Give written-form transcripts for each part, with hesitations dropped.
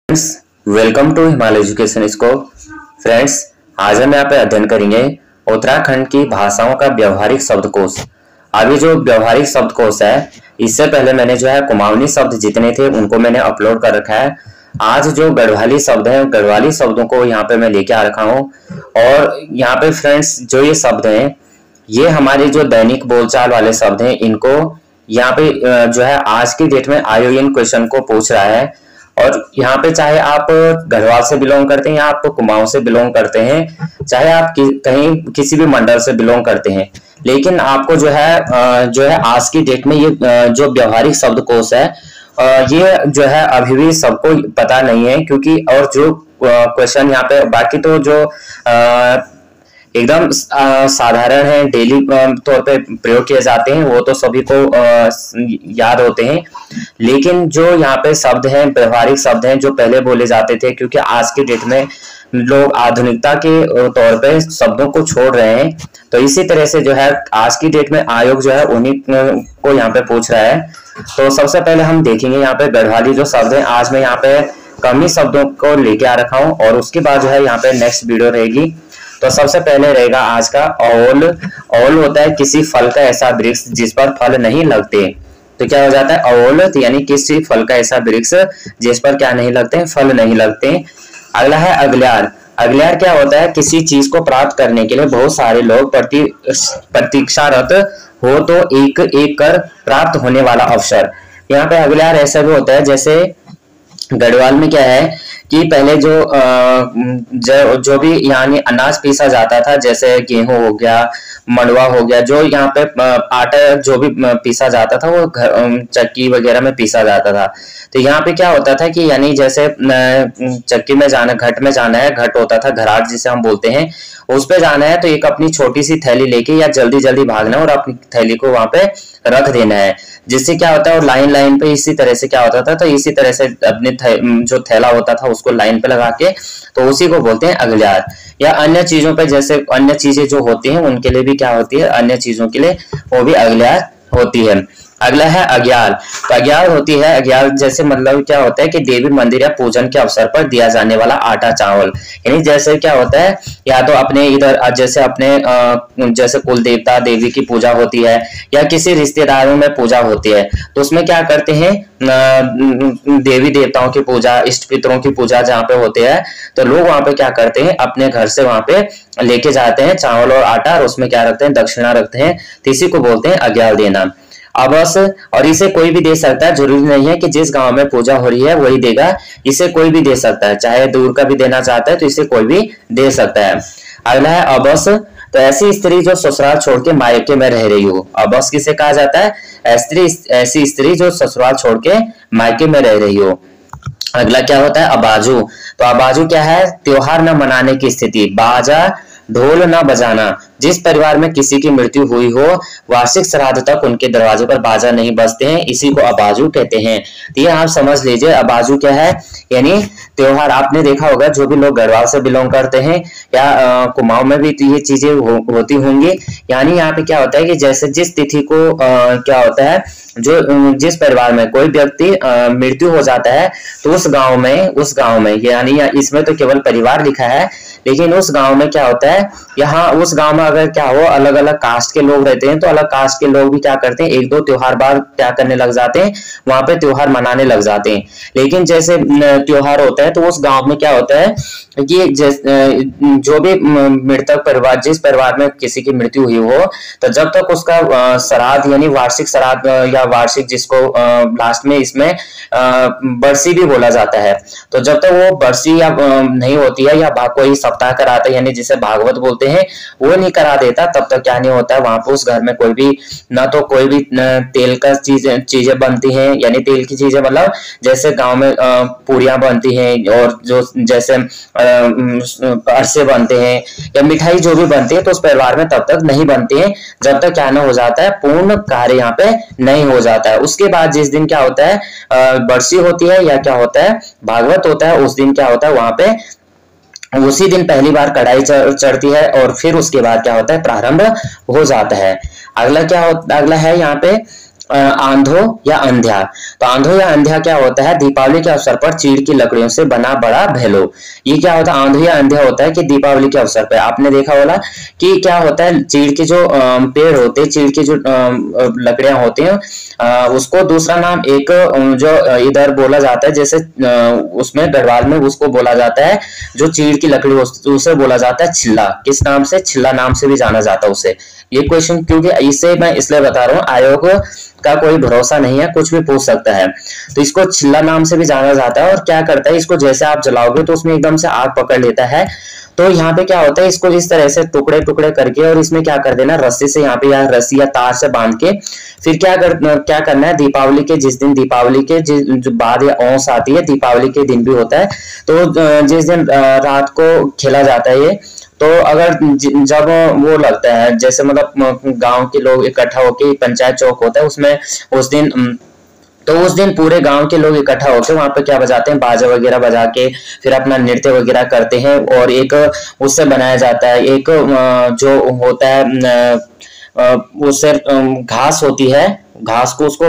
Friends, welcome to Himalaya education scope. Friends, आज हम यहाँ पे अध्ययन करेंगे उत्तराखंड की भाषाओं का व्यवहारिक शब्दकोश। अभी जो व्यवहारिक शब्दकोश है, इससे पहले मैंने जो है कुमाऊनी शब्द जितने थे उनको मैंने अपलोड कर रखा है। आज जो गढ़वाली शब्द है, गढ़वाली शब्दों को यहाँ पे मैं लेके आ रखा हूँ। और यहाँ पे फ्रेंड्स, जो ये शब्द हैं, ये हमारे जो दैनिक बोलचाल वाले शब्द हैं, इनको यहाँ पे जो है आज की डेट में आईओएन क्वेश्चन को पूछ रहा है। और यहाँ पे चाहे आप गढ़वाल से बिलोंग करते हैं या आप कुमाऊं से बिलोंग करते हैं, चाहे आप कहीं किसी भी मंडल से बिलोंग करते हैं, लेकिन आपको जो है आज की डेट में ये जो व्यवहारिक शब्दकोश है, ये जो है अभी भी सबको पता नहीं है। क्योंकि और जो क्वेश्चन यहाँ पे बाकी तो जो एकदम साधारण है, डेली तौर पे प्रयोग किए जाते हैं, वो तो सभी को याद होते हैं। लेकिन जो यहाँ पे शब्द हैं, व्यवहारिक शब्द हैं, जो पहले बोले जाते थे, क्योंकि आज की डेट में लोग आधुनिकता के तौर पे शब्दों को छोड़ रहे हैं, तो इसी तरह से जो है आज की डेट में आयोग जो है उन्हीं को यहाँ पे पूछ रहा है। तो सबसे पहले हम देखेंगे यहाँ पे गढ़वाली जो शब्द है। आज मैं यहाँ पे कम ही शब्दों को लेके आ रखा हूँ और उसके बाद जो है यहाँ पे नेक्स्ट वीडियो रहेगी। तो सबसे पहले रहेगा आज का औल। औल होता है किसी फल का ऐसा वृक्ष जिस पर फल नहीं लगते। तो क्या हो जाता है औल, तो यानी किसी फल का ऐसा वृक्ष जिस पर क्या नहीं लगते हैं, फल नहीं लगते। अगला है अगल्यार। अगल्यार क्या होता है, किसी चीज को प्राप्त करने के लिए बहुत सारे लोग प्रतीक्षारत हो तो एक एक कर प्राप्त होने वाला अवसर। यहाँ पे अगल्यार ऐसा भी होता है, जैसे गढ़वाल में क्या है कि पहले जो भी यानी अनाज पीसा जाता था, जैसे गेहूं हो गया, मंडवा हो गया, जो यहाँ पे आटा जो भी पीसा जाता था वो चक्की वगैरह में पीसा जाता था। तो यहाँ पे क्या होता था कि यानी जैसे चक्की में जाना, घट में जाना है, घट होता था घराट जिसे हम बोलते हैं, उस पे जाना है तो एक अपनी छोटी सी थैली लेके या जल्दी जल्दी भागना है और अपनी थैली को वहां पे रख देना है, जिससे क्या होता है और लाइन लाइन पे इसी तरह से क्या होता था, तो इसी तरह से अपने जो थैला होता था उसको लाइन पे लगा के, तो उसी को बोलते हैं अगल्यार। या अन्य चीजों पे, जैसे अन्य चीजें जो होती हैं उनके लिए भी क्या होती है, अन्य चीजों के लिए वो भी अगल्यार होती है। अगला है अग्याल। तो अग्याल होती है, अग्याल जैसे मतलब क्या होता है कि देवी मंदिर या पूजन के अवसर पर दिया जाने वाला आटा चावल। यानी जैसे क्या होता है, या तो अपने इधर जैसे अपने जैसे कुल देवता देवी की पूजा होती है या किसी रिश्तेदारों में पूजा होती है, तो उसमें क्या करते हैं, देवी देवताओं की पूजा, इष्ट पितरों की पूजा जहाँ पे होते हैं, तो लोग वहां पे क्या करते हैं, अपने घर से वहां पे लेके जाते हैं चावल और आटा, और उसमें क्या रखते हैं, दक्षिणा रखते हैं। तो इसी को बोलते हैं अग्याल देना। अवस, और इसे कोई भी दे सकता है, जरूरी नहीं है कि जिस गांव में पूजा हो रही है वही देगा, इसे कोई भी दे सकता है, चाहे दूर का भी देना चाहता है तो इसे कोई भी दे सकता है। अगला है अबस। तो ऐसी स्त्री जो ससुराल छोड़ के मायके में रह रही हो, अबस किसे कहा जाता है, ऐसी स्त्री जो ससुराल छोड़ के मायके में रह रही हो। अगला क्या होता है अबाजू। तो अबाजू क्या है, त्योहार न मनाने की स्थिति, बाजा ढोल न बजाना। जिस परिवार में किसी की मृत्यु हुई हो, वार्षिक श्राद्ध तक उनके दरवाजे पर बाजा नहीं बजते हैं, इसी को अबाजू कहते हैं। तो ये आप समझ लीजिए अबाजू क्या है, यानी त्योहार। आपने देखा होगा जो भी लोग गढ़वाल से बिलोंग करते हैं या कुमाऊं में भी तो ये चीजें होती होंगी। यानी यहाँ पे क्या होता है कि जैसे जिस तिथि को क्या होता है, जो जिस परिवार में कोई व्यक्ति मृत्यु हो जाता है, तो उस गांव में यानी इसमें तो केवल परिवार लिखा है, लेकिन उस गांव में क्या होता है, यहाँ उस गांव में अगर क्या हो, अलग अलग कास्ट के लोग रहते हैं, तो अलग कास्ट के लोग भी क्या करते हैं, एक दो त्योहार बाद क्या करने लग जाते हैं, वहां पे त्योहार मनाने लग जाते हैं। लेकिन जैसे त्योहार होता है तो उस गांव में क्या होता है कि जो भी मृतक परिवार, जिस परिवार में किसी की मृत्यु हुई हो, तो जब तक उसका श्राद्ध यानी वार्षिक श्राद्ध या वार्षिक, जिसको लास्ट में इसमें बरसी भी बोला जाता है, तो जब तक वो बरसी या नहीं होती है या कोई सप्ताह कराता है, यानी जिसे भागवत बोलते हैं, वो नहीं करा देता, तब तक क्या नहीं होता है, वहां पर उस घर में कोई भी ना तो कोई भी तेल का चीजें बनती हैं, यानी तेल की चीजें मतलब जैसे गांव में पूरियां बनती हैं और जो जैसे अरसे बनते हैं या मिठाई जो भी बनती है, तो उस परिवार में तब तक नहीं बनती है जब तक क्या ना हो जाता है, पूर्ण कार्य यहाँ पे नहीं हो जाता है। उसके बाद जिस दिन क्या होता है, बरसी होती है या क्या होता है, भागवत होता है, उस दिन क्या होता है, वहां पे उसी दिन पहली बार कढ़ाई चढ़ती है और फिर उसके बाद क्या होता है, प्रारंभ हो जाता है। अगला है यहाँ पे आंधो या अंध्या। तो आंधो या अंध्या क्या होता है, दीपावली के अवसर पर चीड़ की लकड़ियों से बना बड़ा भेलो। ये क्या होता है, आंधो या अंध्या होता है कि दीपावली के अवसर पर आपने देखा होगा कि क्या होता है, चीड़ के जो पेड़ होते हैं, चीड़ की जो लकड़ियां होती हैं, उसको दूसरा नाम एक जो इधर बोला जाता है, जैसे उसमें गढ़वाल में उसको बोला जाता है, जो चीड़ की लकड़ी उसे बोला जाता है छिल्ला। किस नाम से, छिल्ला नाम से भी जाना जाता है उसे। ये क्वेश्चन क्योंकि इसे मैं इसलिए बता रहा हूँ, आयोग का कोई भरोसा नहीं है, कुछ भी पूछ सकता है। तो इसको छिल्ला नाम से भी जाना जाता है। और क्या करता है, इसको जैसे आप जलाओगे तो उसमें एकदम से आग पकड़ लेता है। तो यहाँ पे क्या होता है, इसको इस तरह से टुकड़े टुकड़े करके और इसमें क्या कर देना, रस्सी से यहाँ पे या रस्सी या तार से बांध के फिर क्या करना है, दीपावली के जिस दिन, दीपावली के जो बाद या औंस आती है, दीपावली के दिन भी होता है, तो जिस दिन रात को खेला जाता है ये, तो अगर जब वो लगता है, जैसे मतलब गांव के लोग इकट्ठा होके पंचायत चौक होता है उसमें, उस दिन पूरे गांव के लोग इकट्ठा होकर वहां पे क्या बजाते हैं, बाजा वगैरह बजा के फिर अपना नृत्य वगैरह करते हैं। और एक उससे बनाया जाता है, एक जो होता है उससे घास होती है, घास को उसको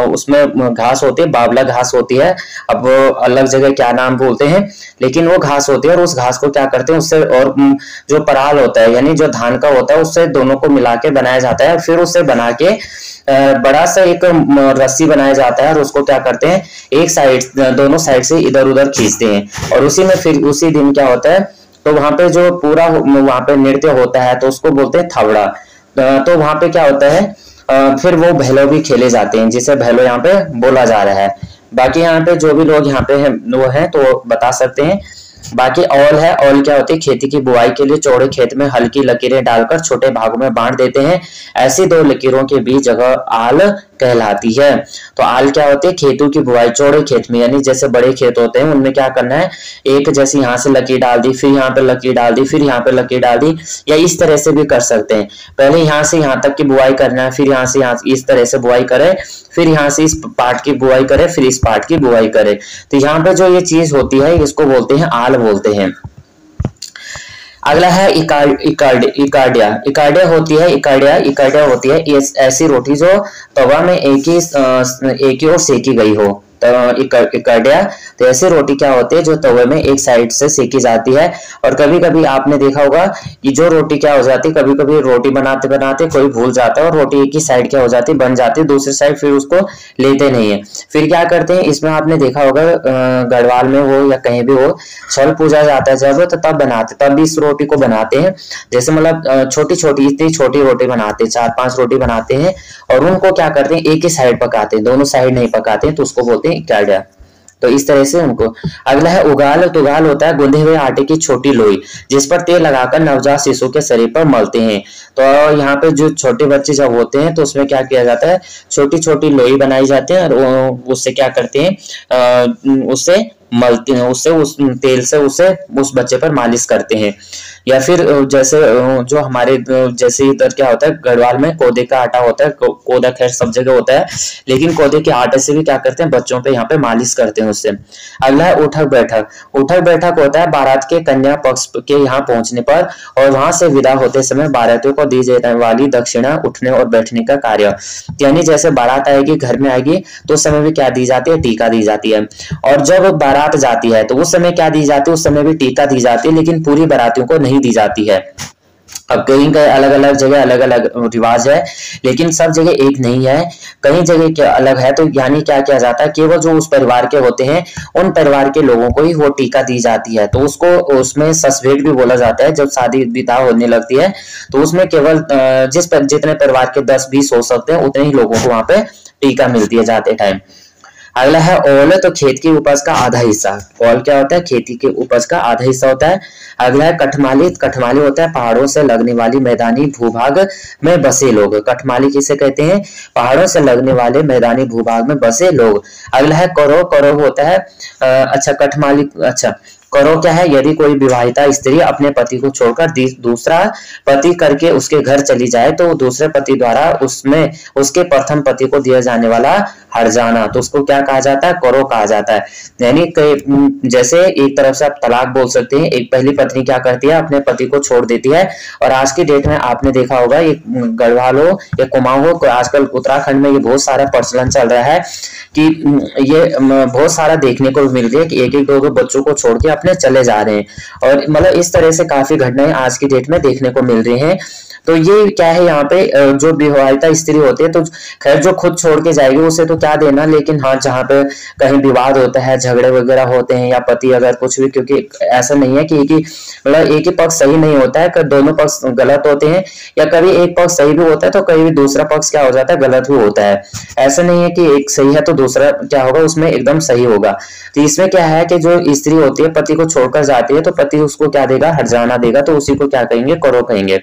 उसमें घास होती है, बावला घास होती है, अब अलग जगह क्या नाम बोलते हैं, लेकिन वो घास होती है। और उस घास को क्या करते हैं, उससे और जो पराल होता है यानी जो धान का होता है, उससे दोनों को मिला के बनाया जाता है। फिर उससे बना के बड़ा सा एक रस्सी बनाया जाता है और उसको क्या करते हैं, एक साइड, दोनों साइड से इधर उधर खींचते हैं। और उसी में फिर उसी दिन क्या होता है, तो वहां पे जो पूरा वहां पे नृत्य होता है तो उसको बोलते हैं थवड़ा। तो वहां पे क्या होता है, फिर वो भैलो भी खेले जाते हैं, जिसे भैलो यहाँ पे बोला जा रहा है। बाकी यहाँ पे जो भी लोग यहाँ पे हैं वो हैं तो बता सकते हैं। बाकी औल है, औल क्या होती है, खेती की बुआई के लिए चौड़े खेत में हल्की लकीरें डालकर छोटे भागों में बांट देते हैं। ऐसी दो लकीरों के बीच जगह आल कहलाती है। तो आल क्या होती है, खेतों की बुआई चौड़े खेत में, यानी जैसे बड़े खेत होते हैं उनमें क्या करना है, एक जैसे यहाँ से लकीर डाल दी, फिर यहाँ पे लकीर डाल दी, फिर यहाँ पे लकीर डाल दी, या इस तरह से भी कर सकते हैं। पहले यहाँ से यहाँ तक की बुआई करना है, फिर यहाँ से यहाँ इस तरह से बुआई करे, फिर यहाँ से इस पार्ट की बुआई करे, फिर इस पार्ट की बुआई करे। तो यहाँ पे जो ये चीज होती है इसको बोलते हैं आल बोलते हैं। अगला है इकार्डिया होती है ऐसी रोटी जो तवा में एक ही ओर सेकी गई हो। इकार्डिया, तो ऐसी रोटी क्या होती है जो तवे में एक साइड से सेकी जाती है। और कभी कभी आपने देखा होगा कि जो रोटी क्या हो जाती है, कभी कभी रोटी बनाते बनाते कोई भूल जाता है और रोटी एक ही साइड क्या हो जाती है, बन जाती है, दूसरी साइड फिर उसको लेते नहीं है। फिर क्या करते हैं, इसमें आपने देखा होगा गढ़वाल में हो या कहीं भी हो, छल पूजा जाता है जब, तो तब बनाते, तब इस रोटी को बनाते हैं। जैसे मतलब छोटी छोटी, इतनी छोटी रोटी बनाते हैं, 4-5 रोटी बनाते हैं और उनको क्या करते हैं, एक ही साइड पकाते हैं, दोनों साइड नहीं पकाते हैं, तो उसको बोलते हैं इकार्डिया। तो इस तरह से उनको। अगला है उगाल। तो उगाल होता है गूंधे हुए आटे की छोटी लोई जिस पर तेल लगाकर नवजात शिशु के शरीर पर मलते हैं। तो यहाँ पे जो छोटे बच्चे जब होते हैं तो उसमें क्या किया जाता है, छोटी छोटी लोई बनाई जाती है और उससे क्या करते हैं, उससे मलते हैं, उससे उस तेल से उसे उस बच्चे पर मालिश करते हैं। या फिर जैसे जो हमारे जैसे इधर क्या होता है, गढ़वाल में कोदे का आटा होता है, कोदा खैर सब जगह होता है, लेकिन कोदे के आटे से भी क्या करते हैं, बच्चों पे यहाँ पे मालिश करते हैं उससे। अगला है उठक बैठक। उठक बैठक होता है बारात के कन्या पक्ष के यहाँ पहुंचने पर और वहां से विदा होते समय बारातियों को दी जाने वाली दक्षिणा, उठने और बैठने का कार्य। यानी जैसे बारात आएगी, घर में आएगी, तो उस समय भी क्या दी जाती है, टीका दी जाती है। और जब बारात जाती है तो उस समय क्या दी जाती है, उस समय भी टीका दी जाती है, लेकिन पूरी बारातियों को नहीं दी जाती है। अब कहीं कहीं अलग अलग जगह अलग अलग रिवाज है, लेकिन सब जगह एक नहीं है, कहीं जगह क्या अलग है। तो यानी क्या किया जाता है, केवल जो उस परिवार के होते हैं उन परिवार के लोगों को ही वो टीका दी जाती है। तो उसको उसमें ससभेट भी बोला जाता है। जब शादी विवाह होने लगती है तो उसमें केवल जितने परिवार के 10-20 हो सकते हैं उतने ही लोगों को वहां पे टीका मिलती है जाते टाइम। अगला है ओल। तो खेत की उपज का आधा हिस्सा। ओल क्या होता है, खेती की उपज का आधा हिस्सा होता है। अगला है कठमाली। कठमाली होता है पहाड़ों से लगने वाली मैदानी भूभाग में बसे लोग। कठमाली किसे कहते हैं, पहाड़ों से लगने वाले मैदानी भूभाग में बसे लोग। अगला है करो। करो होता है अच्छा कठमाली, अच्छा करो क्या है, यदि कोई विवाहिता स्त्री अपने पति को छोड़कर दूसरा पति करके उसके घर चली जाए तो दूसरे पति द्वारा उसमें उसके प्रथम पति को दिया जाने वाला हर्जाना, तो उसको क्या कहा जाता है, करो कहा जाता है। यानी जैसे एक तरफ से आप तलाक बोल सकते हैं, एक पहली पत्नी क्या करती है, अपने पति को छोड़ देती है। और आज की डेट में आपने देखा होगा, ये गढ़वाल हो या कुमाऊं हो, आजकल उत्तराखंड में ये बहुत सारा प्रचलन चल रहा है कि ये बहुत सारा देखने को मिल रहा है कि एक एक दो दो बच्चों को छोड़ के अपने चले जा रहे हैं। और मतलब इस तरह से काफी घटनाएं आज की डेट में देखने को मिल रही हैं। तो ये क्या है, यहाँ पे जो विवाहिता स्त्री होती है, तो खैर जो खुद छोड़ के जाएगी उसे तो क्या देना, लेकिन हाँ जहाँ पे कहीं विवाद होता है, झगड़े वगैरह होते हैं, या पति अगर कुछ भी, क्योंकि ऐसा नहीं है कि मतलब एक ही पक्ष सही नहीं होता है, दोनों पक्ष गलत होते हैं, या कभी एक पक्ष सही भी होता है तो कभी दूसरा पक्ष क्या हो जाता है, गलत भी होता है। ऐसा नहीं है कि एक सही है तो दूसरा क्या होगा उसमें एकदम सही होगा। तो इसमें क्या है कि जो स्त्री होती है पति को छोड़कर जाती है तो पति उसको क्या देगा, हर्जाना देगा, तो उसी को क्या कहेंगे, करो कहेंगे।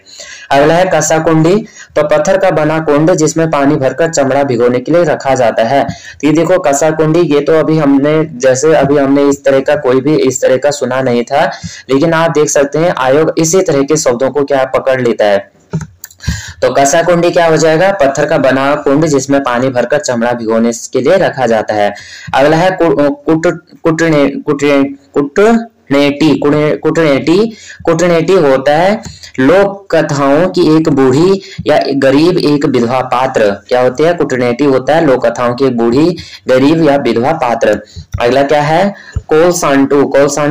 अगला है कसा कुंडी, तो पत्थर का बना कुंड जिसमें पानी भरकर चमड़ा भिगोने के लिए रखा जाता है। तो ये देखो कसा कुंडी, ये तो अभी हमने इस तरह का कोई भी इस तरह का सुना नहीं था, लेकिन आप देख सकते हैं आयोग इसी तरह के शब्दों को क्या पकड़ लेता है। तो कसा कुंडी क्या हो जाएगा, पत्थर का बना कुंड जिसमें पानी भरकर चमड़ा भिगोने के लिए रखा जाता है। अगला है कुटनेटी होता है लोक कथाओं की एक बूढ़ी या गरीब एक विधवा पात्र। क्या होती है, कुटनेटी होता है लोक कथाओं की एक बूढ़ी गरीब या विधवा पात्र। अगला क्या है, कोलसांटू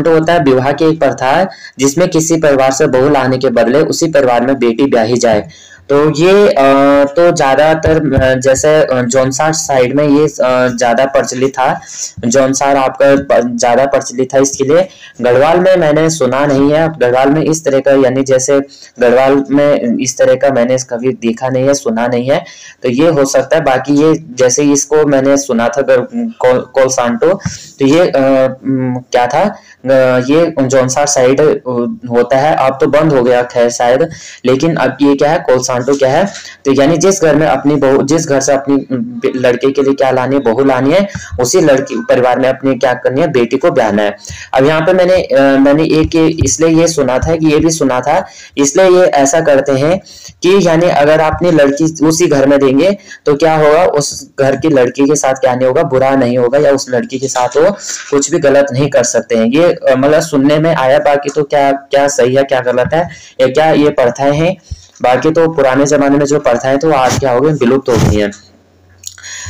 होता है विवाह की एक प्रथा जिसमें किसी परिवार से बहू लाने के बदले उसी परिवार में बेटी ब्याही जाए। तो ये तो ज्यादातर जैसे जौनसार साइड में ये ज्यादा प्रचलित था, जौनसार आपका ज्यादा प्रचलित था। इसके लिए गढ़वाल में मैंने सुना नहीं है, गढ़वाल में इस तरह का, यानी जैसे गढ़वाल में इस तरह का मैंने कभी देखा नहीं है, सुना नहीं है, तो ये हो सकता है। बाकी ये जैसे इसको मैंने सुना था कोलसांटो, तो ये क्या था, ये जौनसार साइड होता है, अब तो बंद हो गया खैर शायद, लेकिन अब ये क्या है, कोलसांटो क्या है, तो यानी जिस घर में अपनी बहू, जिस घर से अपनी लड़के के लिए क्या लानी है, बहू लानी है, उसी लड़की परिवार में अपने क्या करनी है, बेटी को ब्याहना है। अब यहाँ पे मैंने एक इसलिए ये सुना था कि ये भी सुना था, इसलिए ये ऐसा करते हैं कि यानी अगर अपनी लड़की उसी घर में देंगे तो क्या होगा, उस घर की लड़की के साथ क्या नहीं होगा, बुरा नहीं होगा, या उस लड़की के साथ वो कुछ भी गलत नहीं कर सकते हैं। ये मतलब सुनने में आया, बाकी तो क्या सही है क्या गलत है, या क्या ये प्रथाएं हैं, बाकी तो पुराने जमाने में जो प्रथाएं तो आज क्या हो गई, विलुप्त हो गई है।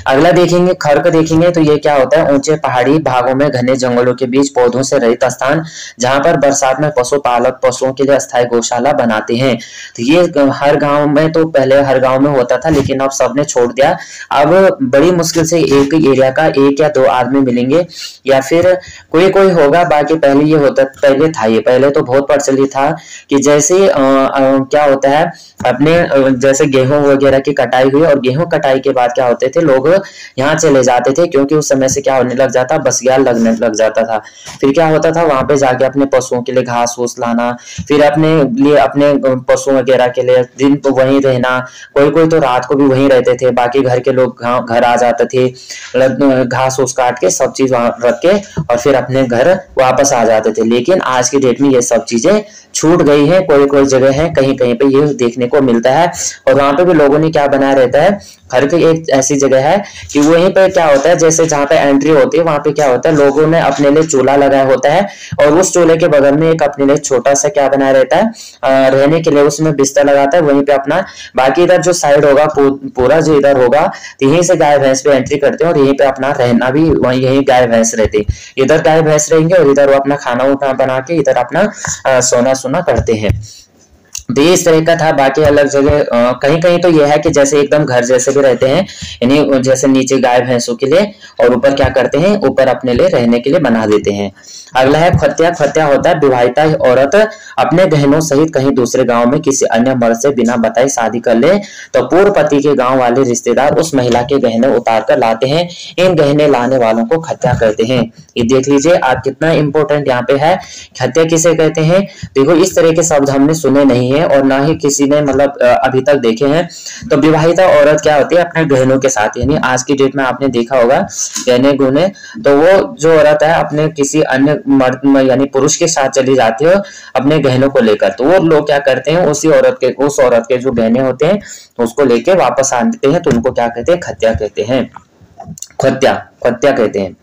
अगला देखेंगे, खर्क देखेंगे, तो ये क्या होता है, ऊंचे पहाड़ी भागों में घने जंगलों के बीच पौधों से रहित स्थान जहां पर बरसात में पशुपालक पशुओं के लिए अस्थायी गौशाला बनाते हैं। तो ये हर गांव में, तो पहले हर गांव में होता था, लेकिन अब सबने छोड़ दिया। अब बड़ी मुश्किल से एक एरिया का एक या दो आदमी मिलेंगे, या फिर कोई होगा, बाकी पहले ये होता, पहले था, ये पहले तो बहुत प्रचलित था कि जैसे क्या होता है, अपने जैसे गेहूं वगैरह की कटाई हुई, और गेहूं कटाई के बाद क्या होते थे, लोग यहाँ चले जाते थे, क्योंकि उस समय से क्या होने लग जाता, बसियाल लगने लग जाता था। फिर क्या होता था, वहां पे जाके अपने पशुओं के लिए घास फूस लाना, फिर अपने लिए अपने पशु वगैरह के लिए दिन तो वहीं रहना, कोई तो रात को भी वहीं रहते थे, बाकी घर के लोग घर आ जाते थे, घास फूस काट के सब चीज वहां रख के और फिर अपने घर वापस आ जाते थे। लेकिन आज की डेट में ये सब चीजें छूट गई है, कोई जगह है, कहीं पे ये देखने को मिलता है। और वहां पे भी लोगों ने क्या बनाया रहता है, घर की एक ऐसी जगह है कि वहीं पे क्या होता है, जैसे जहाँ पे एंट्री होती है वहां पे क्या होता है, लोगों ने अपने लिए चूल्हा लगाया होता है, और उस चूल्हे के बगल में एक अपने लिए छोटा सा क्या बनाया रहता है, रहने के लिए उसमें बिस्तर लगाता है, वहीं पे अपना बाकी इधर जो साइड होगा पूरा जो इधर होगा, यहीं से गाय भैंस पे एंट्री करते हैं, और यहीं पे अपना रहना भी वहीं, यहीं गाय भैंस रहते, इधर गाय भैंस रहेंगे और इधर वो अपना खाना उठा बना के इधर अपना सोना करते हैं। तो ये इस तरह का था। बाकी अलग जगह कहीं कहीं तो यह है कि जैसे एकदम घर जैसे भी रहते हैं, यानी जैसे नीचे गाय भैंसों के लिए और ऊपर क्या करते हैं, ऊपर अपने लिए रहने के लिए बना देते हैं। अगला है खत्या। खत्या होता है विवाहिता औरत अपने गहनों सहित कहीं दूसरे गांव में किसी अन्य मर्द से बिना बताए शादी कर ले तो पूर्व पति के गांव वाले रिश्तेदार उस महिला के गहने उतार कर लाते हैं। इन गहने लाने वालों को खत्या कहते हैं। ये देख लीजिए आप कितना इंपॉर्टेंट यहाँ पे है, खत्या किसे कहते हैं। देखो इस तरह के शब्द हमने सुने नहीं है, हैं और ना ही किसी ने मतलब अभी तक देखे हैं। तो विवाहिता औरत क्या होती है अपने गहनों के साथ, यानी आज की डेट में आपने देखा होगा गहने गुने, तो वो जो औरत है अपने किसी अन्य मर्द यानी पुरुष के साथ चली जाती है अपने गहनों को लेकर। तो वो लोग क्या करते हैं उस औरत के जो गहने होते हैं तो उसको लेके वापस आते हैं, तो उनको क्या कहते हैं, खत्या कहते हैं, खत्या कहते हैं।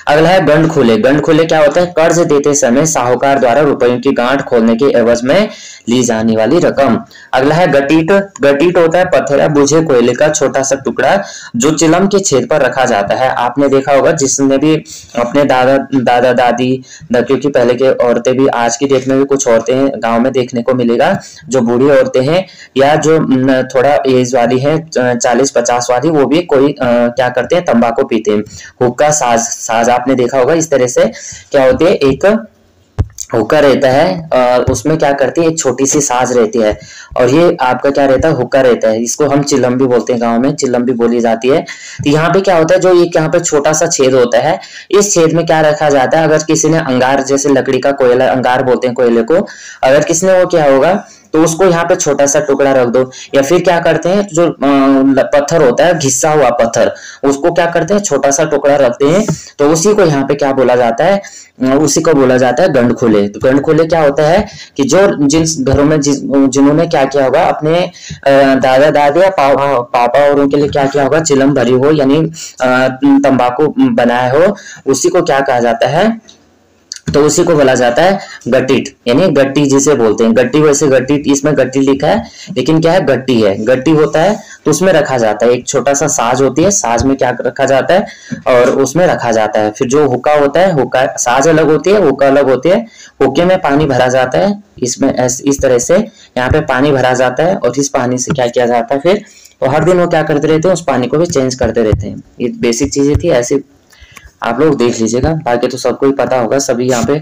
अगला है गंड खुले। गंड खुले क्या होता है, कर्ज देते समय साहूकार द्वारा रुपयों की गांठ खोलने के एवज में ली जाने वाली रकम। अगला है गटीट। गटीट होता है पत्थर या बुझे कोयले का छोटा सा टुकड़ा जो चिलम के छेद पर रखा जाता है। आपने देखा होगा जिसने भी अपने दादा दादी, क्योंकि पहले के औरतें भी, आज की डेट में भी कुछ औरतें गांव में देखने को मिलेगा जो बूढ़ी औरतें हैं या जो थोड़ा एज वाली है 40-50 वाली, वो भी कोई क्या करते हैं, तंबाकू पीते हैं। हुक्का साज आपने देखा होगा, इस तरह से क्या होती है, एक हुक्का रहता है और उसमें क्या करती है एक छोटी सी साज रहती है और ये आपका क्या रहता है, हुक्का रहता है। इसको हम चिलम भी बोलते हैं, गांव में चिलम भी बोली जाती है। तो यहाँ पे क्या होता है, जो एक यहाँ पे छोटा सा छेद होता है, इस छेद में क्या रखा जाता है, अगर किसी ने अंगार, जैसे लकड़ी का कोयला, अंगार बोलते हैं कोयले को, अगर किसी ने वो क्या होगा तो उसको यहाँ पे छोटा सा टुकड़ा रख दो, या फिर क्या करते हैं जो पत्थर होता है, घिसा हुआ पत्थर, उसको क्या करते हैं छोटा सा टुकड़ा रखते हैं, तो उसी को यहाँ पे क्या बोला जाता है, उसी को बोला जाता है गंड खुले। तो गंड खुले क्या होता है कि जो जिन घरों में जिन्होंने क्या किया होगा, अपने दादा दादी या पापा और उनके लिए क्या किया होगा, चिलम भरी हो यानी तंबाकू बनाया हो, उसी को क्या कहा जाता है, तो उसी को बोला जाता है गट्टीट, यानी गट्टी जिसे बोलते हैं। गट्टी, वैसे गट्टी, इसमें गट्टी लिखा है लेकिन क्या है, गट्टी है। गट्टी होता है तो उसमें रखा जाता है, एक छोटा सा साज होती है, साज में क्या रखा जाता है और उसमें रखा जाता है। फिर जो हुक्का होता है, हुक्का साज अलग होती है, हुक्का अलग होती है। हुक्के में पानी भरा जाता है, इसमें इस तरह से यहाँ पे पानी भरा जाता है और इस पानी से क्या किया जाता है फिर, और हर दिन वो क्या करते रहते हैं, उस पानी को भी चेंज करते रहते हैं। ये बेसिक चीजें थी, ऐसे आप लोग देख लीजिएगा, बाकी तो सबको ही पता होगा सभी यहाँ पे।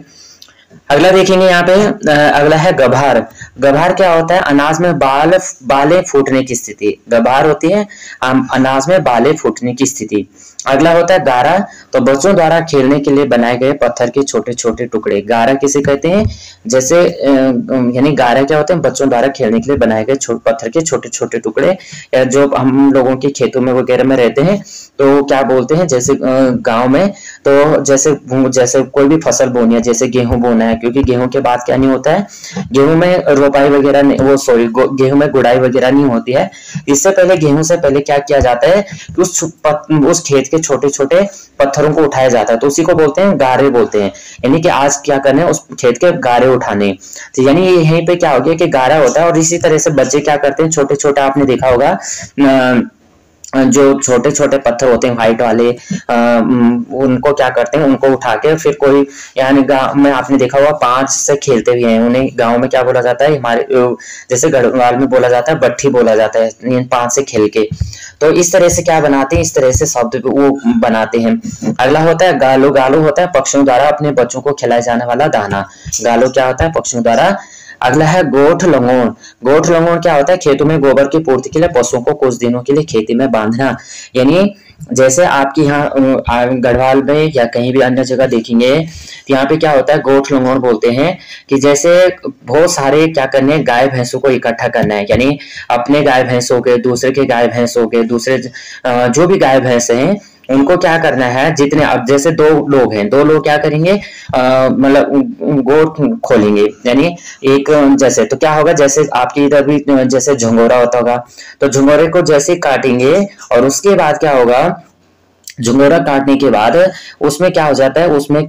अगला देखेंगे यहाँ पे, अगला है गभार। गभार क्या होता है, अनाज में बालें फूटने की स्थिति। गभार होती है अनाज में बालें फूटने की स्थिति। अगला होता है गारा, तो बच्चों द्वारा खेलने के लिए बनाए गए पत्थर के छोटे छोटे टुकड़े। गारा किसे कहते हैं, जैसे यानी गारा क्या होते हैं, बच्चों द्वारा खेलने के लिए बनाए गए पत्थर के छोटे छोटे टुकड़े, या जो हम लोगों के खेतों में वगैरह में रहते हैं तो क्या बोलते हैं, जैसे गांव में तो जैसे कोई भी फसल बोनी है, जैसे गेहूं बोना है, क्योंकि गेहूं के बाद क्या नहीं होता है, गेहूं में रोपाई वगैरह गेहूं में गुड़ाई वगैरह नहीं होती है। इससे पहले, गेहूं से पहले क्या किया जाता है कि उस खेत के छोटे छोटे पत्थरों को उठाया जाता है, तो उसी को बोलते हैं गारे बोलते हैं। यानी कि आज क्या करना है, उस खेत के गारे उठाने। तो यानी यहीं पे क्या हो गया कि गारा होता है, और इसी तरह से बच्चे क्या करते हैं, छोटे छोटे, आपने देखा होगा जो छोटे छोटे पत्थर होते हैं व्हाइट वाले, उनको क्या करते हैं, उनको उठा के फिर कोई, यानी गांव में आपने देखा होगा 5 से खेलते भी हैं, उन्हें गांव में क्या बोला जाता है, हमारे जैसे गढ़वाल में बोला जाता है बट्ठी बोला जाता है, 5 से खेल के। तो इस तरह से क्या बनाते हैं, इस तरह से शब्द वो बनाते हैं। अगला होता है गालो। गालो होता है पक्षियों द्वारा अपने बच्चों को खिलाया जाने वाला दाना। गालो क्या होता है, पक्षियों द्वारा। अगला है गोठ लंगोट। गोठ लंगोट क्या होता है, खेतों में गोबर की पूर्ति के लिए पशुओं को कुछ दिनों के लिए खेती में बांधना। यानी जैसे आपके यहाँ गढ़वाल में या कहीं भी अन्य जगह देखेंगे, तो यहाँ पे क्या होता है, गोठ लंगोट बोलते हैं कि जैसे बहुत सारे क्या करने हैं, गाय भैंसों को इकट्ठा करना है, यानी अपने गाय भैंसों के, दूसरे के गाय भैंसों के, दूसरे जो भी गाय भैंस हैं उनको क्या करना है, जितने, अब जैसे 2 लोग हैं, 2 लोग क्या करेंगे, मतलब गोठ खोलेंगे, यानी एक जैसे, तो क्या होगा, जैसे आपकी इधर भी जैसे झंगोरा होता होगा, तो झंगोरे को जैसे काटेंगे और उसके बाद क्या होगा, झंगोरा काटने के बाद उसमें क्या हो जाता है, उसमें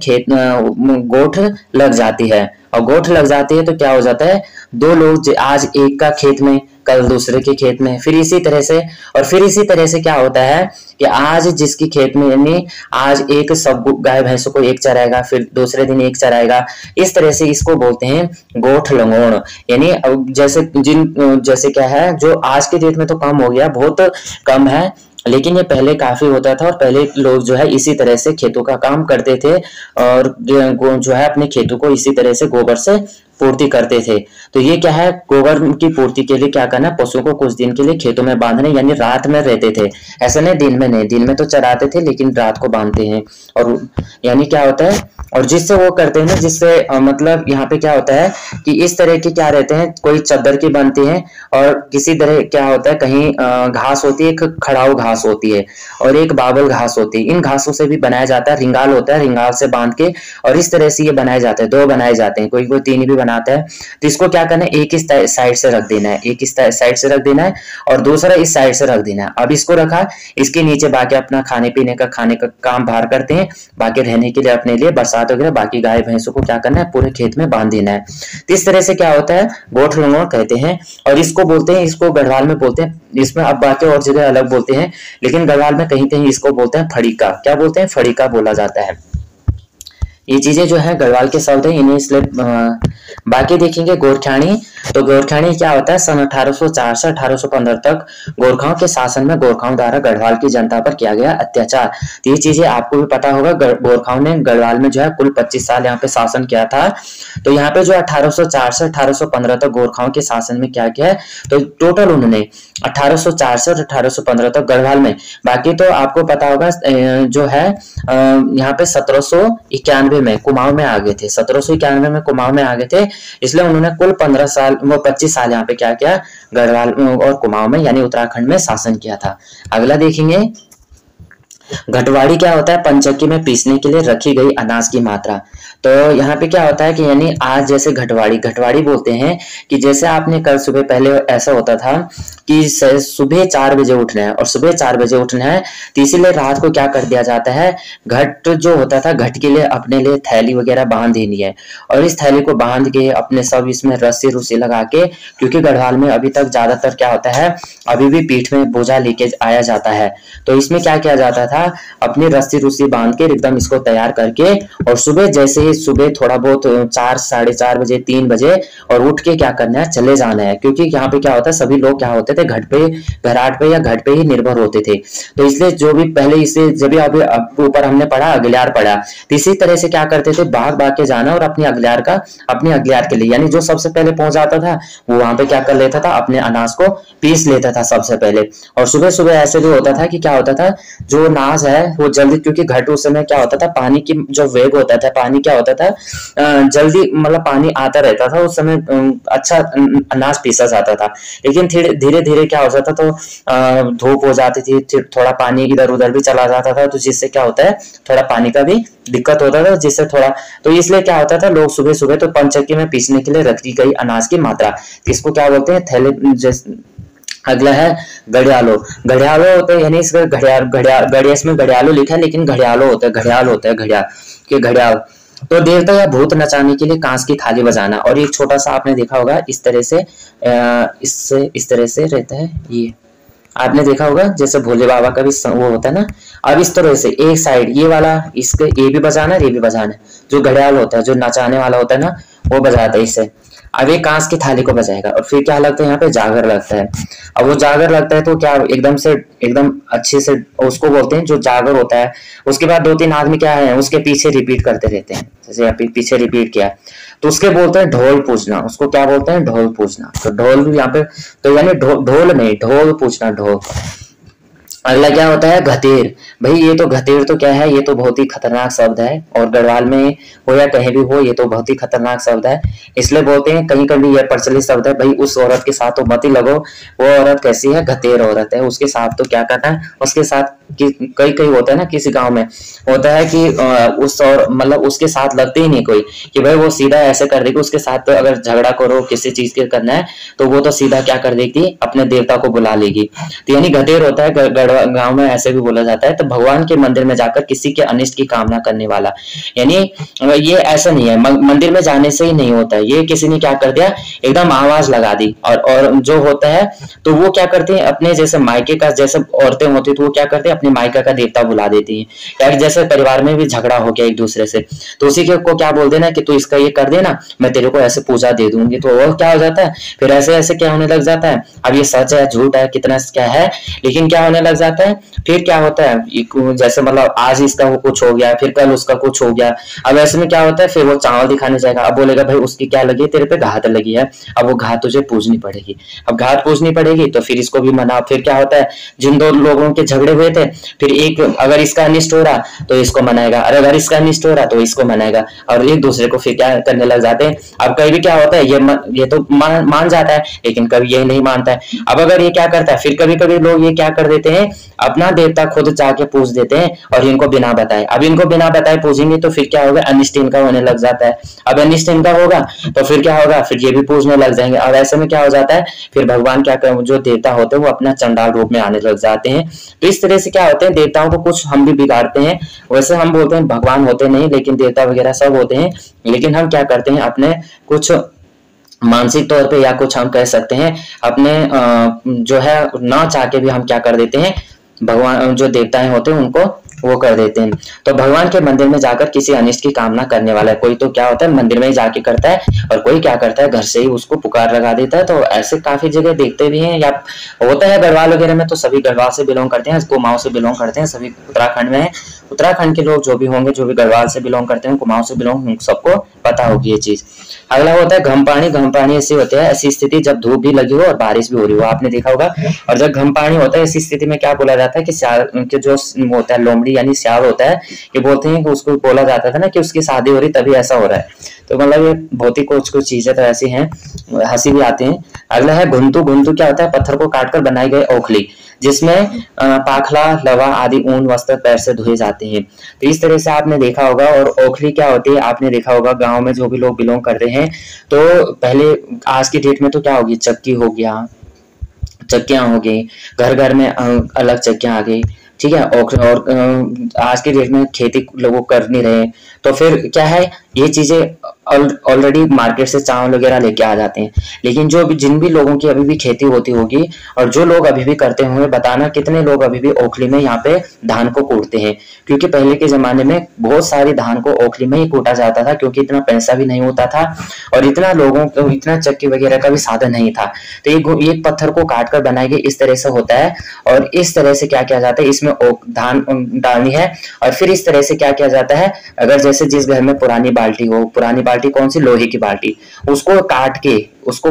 गोठ लग जाती है, और गोठ लग जाती है तो क्या हो जाता है, 2 लोग आज एक का खेत में, कल दूसरे के खेत में, फिर इसी तरह से, और फिर इसी तरह से क्या होता है कि आज जिसकी खेत में, यानी आज एक सब गाय भैंसों को एक चराएगा, फिर दूसरे दिन एक चराएगा, इस तरह से इसको बोलते हैं गोठ लंगोड़। यानी जैसे क्या है, जो आज के डेट में तो कम हो गया, बहुत कम है, लेकिन ये पहले काफी होता था, और पहले लोग जो है इसी तरह से खेतों का काम करते थे, और जो है अपने खेतों को इसी तरह से गोबर से पूर्ति करते थे। तो ये क्या है, गोबर की पूर्ति के लिए क्या करना, पशुओं को कुछ दिन के लिए खेतों में बांधने, यानी रात में रहते थे, ऐसा नहीं दिन में नहीं, दिन में तो चराते थे लेकिन रात को बांधते हैं। और यानी क्या होता है, और जिससे वो करते हैं ना, जिससे मतलब यहाँ पे क्या होता है कि इस तरह के क्या रहते हैं, कोई चद्दर की बनती है और किसी तरह क्या होता है, कहीं घास होती है, एक खड़ाऊ घास होती है और एक बाबल घास होती है, इन घासों से भी बनाया जाता है, रिंगाल होता है, रिंगाल से बांध के और इस तरह से ये बनाए जाते हैं, दो बनाए जाते हैं, कोई कोई तीन भी बनाता है। तो इसको क्या करना है, एक इस साइड से रख देना है, एक इस साइड से रख देना है और दूसरा इस साइड से रख देना है। अब इसको रखा, इसके नीचे बाकी अपना खाने पीने का, खाने का काम बाहर करते हैं, बाकी रहने के लिए अपने लिए बरसात वगैरह, बाकी गाय भैंसों को क्या करना है, पूरे खेत में बांध देना है। तो इस तरह से क्या होता है, गोठ लंगोट कहते हैं। और इसको बोलते हैं, इसको गढ़वाल में बोलते हैं, इसमें अब बाकी और जगह अलग बोलते हैं, लेकिन गढ़वाल में कहीं कहीं इसको बोलते हैं फड़ीका। क्या बोलते हैं, फड़ीका बोला जाता है। ये चीजें जो है गढ़वाल के शब्द है, इन्हें इसलिए बाकी देखेंगे गोरखानी। तो गोरखानी क्या होता है, सन 1804 से 1815 तक गोरखाओं के शासन में गोरखाओं द्वारा गढ़वाल की जनता पर किया गया अत्याचार। तो ये चीजें आपको भी पता होगा, गोरखाओं ने गढ़वाल में जो है कुल 25 साल यहाँ पे शासन किया था। तो यहाँ पे जो 1804 से 1815 तक गोरखाओं के शासन में क्या किया है, तो टोटल उन्होंने 1804 से 1815 तक गढ़वाल में, बाकी तो आपको पता होगा जो है यहाँ पे 1791 में कुमाऊं में आ गए थे, 1791 में कुमाऊं में आ गए थे, इसलिए उन्होंने कुल 15 साल, वो 25 साल यहाँ पे क्या किया, गढ़वाल और कुमाऊं में यानी उत्तराखंड में शासन किया था। अगला देखेंगे, घटवाड़ी क्या होता है, पंचक्की में पीसने के लिए रखी गई अनाज की मात्रा। तो यहाँ पे क्या होता है कि यानी आज जैसे घटवाड़ी बोलते हैं कि जैसे आपने कल सुबह, पहले ऐसा होता था कि सुबह 4 बजे उठना है और सुबह 4 बजे उठना है, तो इसीलिए रात को क्या कर दिया जाता है, घट जो होता था, घट के लिए अपने लिए थैली वगैरह बांध देनी है और इस थैली को बांध के अपने सब इसमें रस्सी रुस्सी लगा के, क्योंकि गढ़वाल में अभी तक ज्यादातर क्या होता है, अभी भी पीठ में बोझा लेके आया जाता है, तो इसमें क्या किया जाता था, अपनी रस्सी रुस्सी बांध के एकदम इसको तैयार करके, और सुबह जैसे ही सुबह थोड़ा बहुत 4 साढ़े 4 बजे 3 बजे और उठ के क्या करना है, चले जाना है, क्योंकि यहाँ पे क्या होता है, सभी लोग क्या होते थे, घट पे, घराट पे या घट पे ही निर्भर होते थे। तो इसलिए जो भी पहले इसे जब अभी ऊपर हमने पढ़ा अगलियार पढ़ा, तो इसी तरह से क्या करते थे, भाग भाग के जाना और अपनी अगलियार के लिए, यानी जो सबसे पहले पहुंच जाता था वो वहां पे क्या कर लेता था, अपने अनाज को पीस लेता था सबसे पहले। और सुबह सुबह ऐसे भी होता था कि क्या होता था, जो अनाज है वो जल्दी, क्योंकि घट उस समय क्या होता था, पानी की जो वेग होता था, पानी क्या होता था, जल्दी मतलब पानी आता रहता था उस समय, अच्छा अनाज पीसा जाता था। लेकिन धीरे धीरे क्या हो जाता, तो धूप हो जाती थी, थोड़ा पानी इधर उधर भी चला जाता था, तो जिससे क्या होता है, थोड़ा पानी का भी दिक्कत होता था, जिससे थोड़ा, तो इसलिए क्या होता था, लोग सुबह सुबह तो पंचक्की में पीसने के लिए रखी गई अनाज की मात्रा, इसको क्या बोलते हैं, थैले। अगला है घड़ियालो। घड़ियालो होता है, यानी इसका घड़िया इसमें घड़ियालो लिखा है, लेकिन घड़ियालो होता है, घड़ियाल होता है, घड़ियाल। तो देवता या भूत नचाने के लिए कांच की थाली बजाना, और एक छोटा सा आपने देखा होगा इस तरह से, इस तरह से रहता है, ये आपने देखा होगा, जैसे भोले बाबा का भी वो होता है ना। अब इस तरह से एक साइड ये वाला, इसके ये भी बजाना है, ये भी बजाना है, जो घड़ियाल होता है, जो नचाने वाला होता है ना, वो बजाता है इससे। अब एक कांच की थाली को बजाएगा और फिर क्या लगता है, यहाँ पे जागर लगता है। अब वो जागर लगता है तो क्या एकदम से, एकदम अच्छे से उसको बोलते हैं, जो जागर होता है, उसके बाद 2-3 आदमी क्या है उसके पीछे रिपीट करते रहते हैं, जैसे पीछे रिपीट किया तो उसके बोलते हैं ढोल पूछना। उसको क्या बोलते हैं, ढोल पूछना। तो ढोल भी यहाँ पे, तो यानी ढोल नहीं, ढोल पूछना, ढोल। अगला क्या होता है, घतेर। भाई ये तो घतेर तो क्या है, ये तो बहुत ही खतरनाक शब्द है, और गढ़वाल में हो या कहीं भी हो, ये तो बहुत ही खतरनाक शब्द है, इसलिए बोलते हैं, कहीं कहीं ये प्रचलित शब्द है, भाई उस औरत के साथ तो मत ही लगो, वो औरत कैसी है, घतेर औरत है, उसके साथ तो क्या करना है, उसके साथ कई होता है ना, किसी गांव में होता है कि उस और मतलब उसके साथ लगते ही नहीं कोई, कि भाई वो सीधा ऐसे कर देगी, उसके साथ तो अगर झगड़ा करो किसी चीज के करना है तो वो तो सीधा क्या कर देगी, अपने देवता को बुला लेगी। तो यानी घतेर होता है, गांव में ऐसे भी बोला जाता है। तो भगवान के मंदिर में जाकर किसी के अनिष्ट की कामना करने वाला, यानी ये ऐसा नहीं है, मंदिर में जाने से ही नहीं होता है, ये किसी ने क्या कर दिया, एकदम आवाज लगा दी। और जो होता है तो वो क्या करते हैं, अपने जैसे मायके का, जैसे औरतें होती तो वो क्या करते हैं, अपने मायका का देवता बुला देती है, या जैसे परिवार में भी झगड़ा हो गया एक दूसरे से, तो उसी को क्या बोल देना कि तू इसका ये कर देना, मैं तेरे को ऐसे पूजा दे दूंगी। तो वो क्या हो जाता है, फिर ऐसे ऐसे क्या होने लग जाता है, अब ये सच है झूठ है कितना क्या है, लेकिन क्या होने लग जाता है। फिर क्या होता है, जैसे मतलब आज इसका वो कुछ हो गया, फिर कल उसका कुछ हो गया। अब ऐसे में क्या होता है, फिर वो चावल दिखाने जाएगा, अब बोलेगा भाई उसकी क्या लगी, तेरे पे घात लगी है, अब वो घात तुझे पूजनी पड़ेगी। अब घात पूजनी पड़ेगी तो फिर इसको भी मना। फिर क्या होता है, जिन दो लोगों के झगड़े हुए थे, फिर एक अगर इसका अनिष्ट हो रहा तो इसको मनाएगा, और अगर इसका अनिष्ट हो रहा तो इसको मनाएगा, और एक दूसरे को फिर क्या करने लग जाते हैं। अब कभी भी क्या होता है, ये तो मान जाता है, लेकिन कभी ये नहीं मानता है। अब अगर ये क्या करता है, फिर कभी कभी लोग ये क्या कर देते हैं, अपना देवता खुद जाके पूछ देते हैं और इनको बिना बताए। अब इनको बिना बताए पूजेंगे तो फिर क्या होगा, अनिष्ट इनका होने लग जाता है। अब अनिष्ट इनका होगा तो फिर क्या होगा, फिर ये भी पूजने लग जाएंगे। और ऐसे में क्या हो जाता है, फिर भगवान क्या कर, जो देवता होते हैं वो अपना चंडाल रूप में आने लग जाते हैं। तो इस तरह से क्या होते हैं, देवताओं को कुछ हम भी बिगाड़ते हैं। वैसे हम बोलते हैं भगवान होते नहीं, लेकिन देवता वगैरह सब होते हैं, लेकिन हम क्या करते हैं, अपने कुछ मानसिक तौर पे या कुछ हम कह सकते हैं अपने जो है ना चाह के भी हम क्या कर देते हैं, भगवान जो देवताएं होते हैं उनको वो कर देते हैं। तो भगवान के मंदिर में जाकर किसी अनिष्ट की कामना करने वाला है, कोई तो क्या होता है मंदिर में ही जाके करता है, और कोई क्या करता है घर से ही उसको पुकार लगा देता है। तो ऐसे काफी जगह देखते भी हैं, या होता है गढ़वाल वगैरह में, तो सभी गढ़वाल से बिलोंग करते हैं, कुमाऊं से बिलोंग करते हैं, सभी उत्तराखंड में है। उत्तराखंड के लोग जो भी होंगे, जो भी गढ़वाल से बिलोंग करते हैं, कुमाऊं से बिलोंग, सबको पता होगी ये चीज। अगला होता है घम पानी। घम पानी ऐसी होती है, ऐसी स्थिति जब धूप भी लगी हो और बारिश भी हो रही हो, आपने देखा होगा। और जब घम पानी होता है ऐसी स्थिति में क्या बोला जाता है कि सियाल के जो होता है लोमड़ी यानी सियाल होता है, ये बोलते हैं कि उसको बोला जाता था ना कि उसकी शादी हो रही तभी ऐसा हो रहा है। तो मतलब ये बहुत ही कुछ चीजें तो ऐसी हैं, हंसी भी आती है। अगला है घुंतु। घुंतु क्या होता है, पत्थर को काटकर बनाई गई ओखली, जिसमें पाखला, लवा आदि ऊन वस्त्र पैर से धोए जाते हैं। तो इस तरह से आपने देखा होगा। और ओखली क्या होती है, आपने देखा होगा गांव में जो भी लोग बिलोंग करते हैं, तो पहले आज की डेट में तो क्या होगी, चक्की हो गया, चक्कियां हो गई, घर घर में अलग चक्कियां आ गई, ठीक है। और आज के डेट में खेती लोग कर नहीं रहे, तो फिर क्या है, ये चीजें ऑलरेडी मार्केट से चावल वगैरह लेके आ जाते हैं। लेकिन जो भी जिन भी लोगों की अभी भी खेती होती होगी, और जो लोग अभी भी करते होंगे, बताना कितने लोग अभी भी ओखली में यहाँ पे धान को कूटते हैं। क्योंकि पहले के जमाने में बहुत सारी धान को ओखली में ही कूटा जाता था, क्योंकि इतना पैसा भी नहीं होता था और इतना लोगों को इतना चक्की वगैरह का भी साधन नहीं था। तो एक पत्थर को काट कर बनाए गए इस तरह से होता है, और इस तरह से क्या किया जाता है, इसमें धान डालनी है, और फिर इस तरह से क्या किया जाता है, अगर जैसे जिस घर में पुरानी बाल्टी हो, पुरानी बाल्टी कौन सी, लोहे की बाल्टी, उसको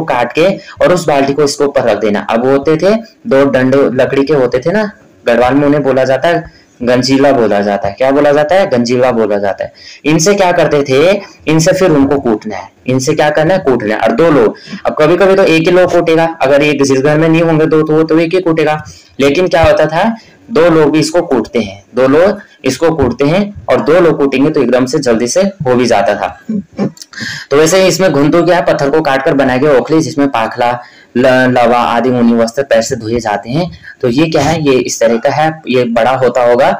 काट के और उस बाल्टी को इसके ऊपर रख देना। अब होते थे दो डंडे लकड़ी के होते थे ना, गढ़वाल में उन्हें बोला जाता है गंजीला बोला जाता है। क्या बोला जाता है, गंजीला बोला जाता है। इनसे क्या करते थे, इनसे फिर उनको कूटना है, इनसे क्या करना है, कूटना है। और दो लोग, अब कभी कभी तो एक ही लोग कूटेगा, अगर एक जिस घर में नहीं होंगे दो तो एक ही कूटेगा। लेकिन क्या होता था, दो लोग भी इसको कूटते हैं, दो लोग इसको कूटते हैं, और दो लोग कूटेंगे तो एकदम से जल्दी से हो भी जाता था। तो वैसे ही इसमें घुंतु क्या है, पत्थर को काटकर बनाए गए ओखली, जिसमें पाखला, लवा आदि ऊनी वस्त्र पैर से धोए जाते हैं। तो ये क्या है, ये इस तरह का है, ये बड़ा होता होगा,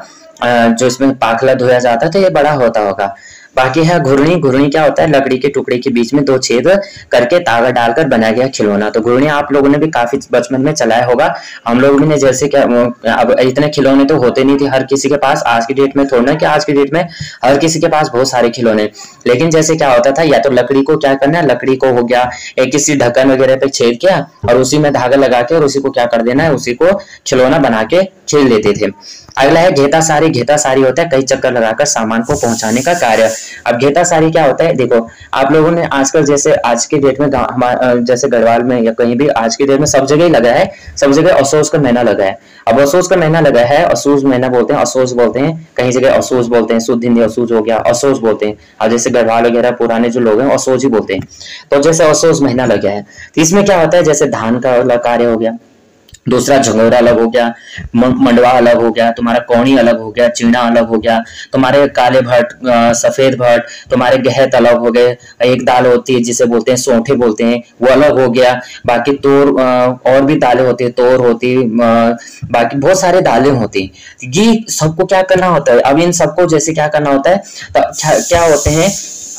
जो इसमें पाखला धोया जाता है तो ये बड़ा होता होगा। बाकी है घुर्णी। घुर्णी क्या होता है, लकड़ी के टुकड़े के बीच में दो छेद करके तागा डालकर बनाया गया खिलौना। तो घुर्णी आप लोगों ने भी काफी बचपन में चलाया होगा। हम लोगों ने जैसे क्या, अब इतने खिलौने तो होते नहीं थे हर किसी के पास, आज की डेट में थोड़ा कि आज की डेट में हर किसी के पास बहुत सारे खिलौने। लेकिन जैसे क्या होता था, या तो लकड़ी को क्या करना है, लकड़ी को हो गया एक किसी ढक्कन वगैरह पे छेद किया और उसी में धागा लगा के और उसी को क्या कर देना है, उसी को खिलौना बना के खेल लेते थे। अगला है घेता सारी। घेता सारी होता है कई चक्कर लगाकर सामान को पहुंचाने का कार्य। अब घेता सारी क्या होता है, देखो आप लोगों ने आजकल जैसे आज की डेट में जैसे गढ़वाल में या कहीं भी आज की डेट में सब जगह ही लगा है, सब जगह असोज का महीना लगा है। अब असोज का महीना लगा है, असोज महीना बोलते हैं, असोज बोलते हैं, कहीं जगह असोज बोलते हैं, शुद्ध हिंदी असोज हो गया, असोज बोलते हैं। अब जैसे गढ़वाल वगैरह पुराने जो लोग हैं असोज ही बोलते हैं। तो जैसे असोज महीना लगा है, तो इसमें क्या होता है, जैसे धान का कार्य हो गया, दूसरा झंगोरा अलग हो गया, मंडवा अलग हो गया, तुम्हारा कौनी अलग हो गया, चीना अलग हो गया, तुम्हारे काले भट्ट, सफेद भट्ट, तुम्हारे गहत अलग हो गए, एक दाल होती है जिसे बोलते हैं सौंठे बोलते हैं, वो अलग हो गया। बाकी तोर और भी दालें होती है, तोर होती, बाकी बहुत सारे दालें होती हैं। ये सबको क्या करना होता है, अब इन सबको जैसे क्या करना होता है, तो क्या होते हैं,